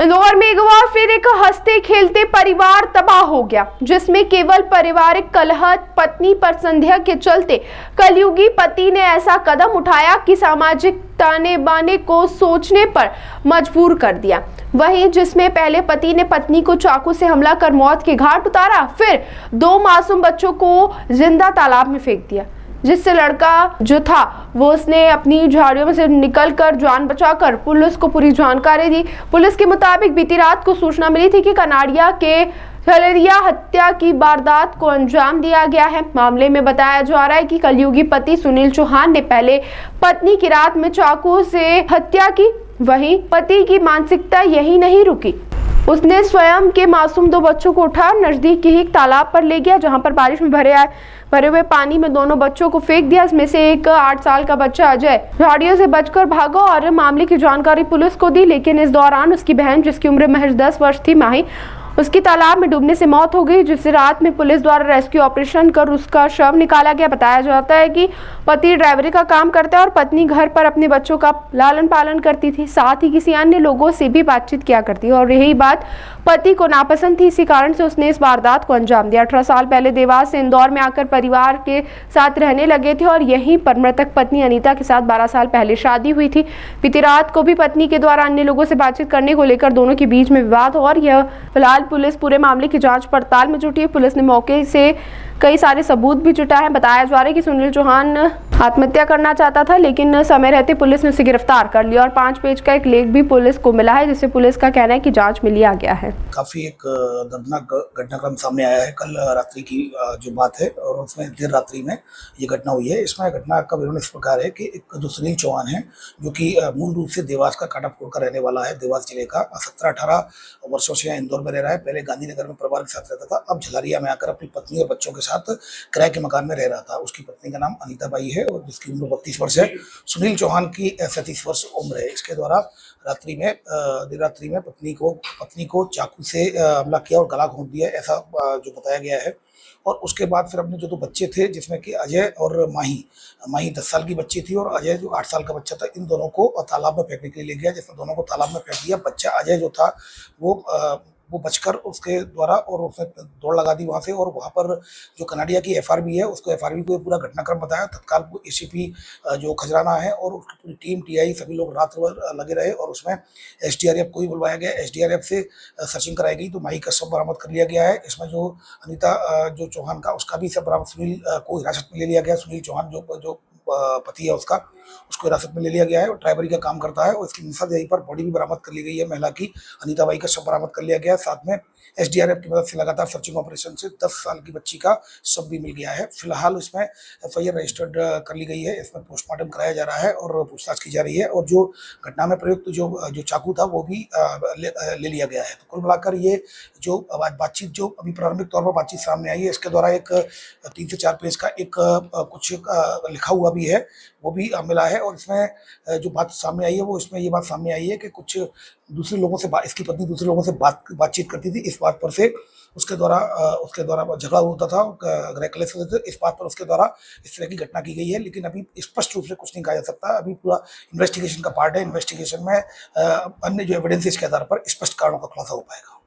इंदौर में एक बार फिर एक हंसते खेलते परिवार तबाह हो गया, जिसमें केवल पारिवारिक कलह पत्नी पर संदेह के चलते कलयुगी पति ने ऐसा कदम उठाया कि सामाजिक ताने बाने को सोचने पर मजबूर कर दिया। वहीं जिसमें पहले पति ने पत्नी को चाकू से हमला कर मौत के घाट उतारा, फिर 2 मासूम बच्चों को जिंदा तालाब में फेंक दिया, जिससे लड़का जो था वो उसने अपनी झाड़ियों में से निकलकर जान बचाकर पुलिस को पूरी जानकारी दी। पुलिस के मुताबिक बीती रात को सूचना मिली थी कि कनाड़िया के झलेरिया हत्या की वारदात को अंजाम दिया गया है। मामले में बताया जा रहा है कि कलयुगी पति सुनील चौहान ने पहले पत्नी की रात में चाकू से हत्या की। वहीं पति की मानसिकता यही नहीं रुकी, उसने स्वयं के मासूम 2 बच्चों को उठा नजदीक के ही एक तालाब पर ले गया, जहां पर बारिश में भरे हुए पानी में दोनों बच्चों को फेंक दिया। इसमें से एक 8 साल का बच्चा अजय झाड़ियों से बचकर भागा और मामले की जानकारी पुलिस को दी, लेकिन इस दौरान उसकी बहन, जिसकी उम्र महज 10 वर्ष थी, माही, उसकी तालाब में डूबने से मौत हो गई, जिससे रात में पुलिस द्वारा रेस्क्यू ऑपरेशन कर उसका शव निकाला गया। बताया जाता है कि पति ड्राइवरी का काम करता है और पत्नी घर पर अपने बच्चों का लालन पालन करती थी, साथ ही किसी अन्य लोगों से भी बातचीत किया करती है और यही बात पति को नापसंद थी। इसी कारण से उसने इस वारदात को अंजाम दिया। 18 साल पहले देवास से इंदौर में आकर परिवार के साथ रहने लगे थे और यहीं पर मृतक पत्नी अनीता के साथ 12 साल पहले शादी हुई थी। बीती रात को भी पत्नी के द्वारा अन्य लोगों से बातचीत करने को लेकर दोनों के बीच में विवाद हो और यह फिलहाल पुलिस पूरे मामले की जांच पड़ताल में जुटी है। पुलिस ने मौके से कई सारे सबूत भी जुटाए हैं। बताया जा रहा है कि सुनील चौहान आत्महत्या करना चाहता था, लेकिन समय रहते पुलिस ने उसे गिरफ्तार कर लिया और 5 पेज का एक लेख भी पुलिस को मिला है, जिससे पुलिस का कहना है कि जांच में लिया गया है। काफी एक दर्दनाक घटनाक्रम सामने आया है कल रात्रि की जो बात है, और उसमें देर रात्रि में ये घटना हुई है। इसमें घटना का विवरण इस प्रकार है कि एक जो सुनील चौहान है, जो कि मूल रूप से देवास का काटापुर का रहने वाला है, देवास जिले का, 17-18 वर्षों से यहाँ इंदौर में रह रहा है। पहले गांधीनगर में परिवार के साथ रहता था, अब झलारिया में आकर अपनी पत्नी और बच्चों के साथ किराए के मकान में रह रहा था। उसकी पत्नी का नाम अनीता बाई है और जिसकी उम्र 32 वर्ष है। सुनील चौहान की 37 वर्ष उम्र है। इसके द्वारा देर रात्रि में पत्नी को चाकू से हमला किया और गला घोंट दिया, ऐसा जो बताया गया है। और उसके बाद फिर अपने जो 2 बच्चे थे, जिसमें कि अजय और माही 10 साल की बच्ची थी और अजय जो 8 साल का बच्चा था, इन दोनों को तालाब में फेंकने के लिए ले गया, जिसमें दोनों को तालाब में फेंक दिया। बच्चा अजय जो था वो बचकर उसके द्वारा और उसने दौड़ लगा दी वहाँ से, और वहाँ पर जो कनाडिया की FRB है, उसको FRB को पूरा घटनाक्रम बताया। तत्काल ACP जो खजराना है और उसकी पूरी टीम TI सभी लोग रात भर लगे रहे और उसमें SDRF को भी बुलवाया गया। SDRF से सर्चिंग कराई गई तो माही का शव बरामद कर लिया गया है। इसमें जो अनीता जो चौहान का, उसका भी शव बरामद, सुनील को हिरासत में ले लिया गया। सुनील चौहान जो पति है उसको हिरासत में ले लिया गया है और ड्राइवरी का काम करता है और इसकी निशानदेही पर बॉडी भी बरामद कर ली गई है महिला की। अनीता बाई का शव बरामद कर लिया गया है। साथ में SDRF की मदद से लगातार सर्चिंग ऑपरेशन से 10 साल की बच्ची का शव भी मिल गया है। फिलहाल इसमें FIR रजिस्टर्ड कर ली गई है। इसमें पोस्टमार्टम कराया जा रहा है और पूछताछ की जा रही है और जो घटना में प्रयुक्त जो चाकू था वो भी ले लिया गया है। तो कुल मिलाकर ये जो बातचीत जो अभी प्रारंभिक तौर पर बातचीत सामने आई है, इसके द्वारा एक 3 से 4 पेज का एक कुछ लिखा हुआ भी है, वो भी मिला है। और इसमें जो बात सामने आई है वो इसमें ये बात सामने आई है कि कुछ दूसरे लोगों से इसकी पत्नी दूसरे लोगों से बातचीत करती थी, इस बात पर से उसके द्वारा झगड़ा होता था, गृह कलेश होते थे, इस बात पर उसके द्वारा इस तरह की घटना की गई है। लेकिन अभी स्पष्ट रूप से कुछ नहीं कहा जा सकता, अभी पूरा इन्वेस्टिगेशन का पार्ट है। इन्वेस्टिगेशन में अन्य जो एविडेंसेस के आधार पर स्पष्ट कारणों का खुलासा हो पाएगा।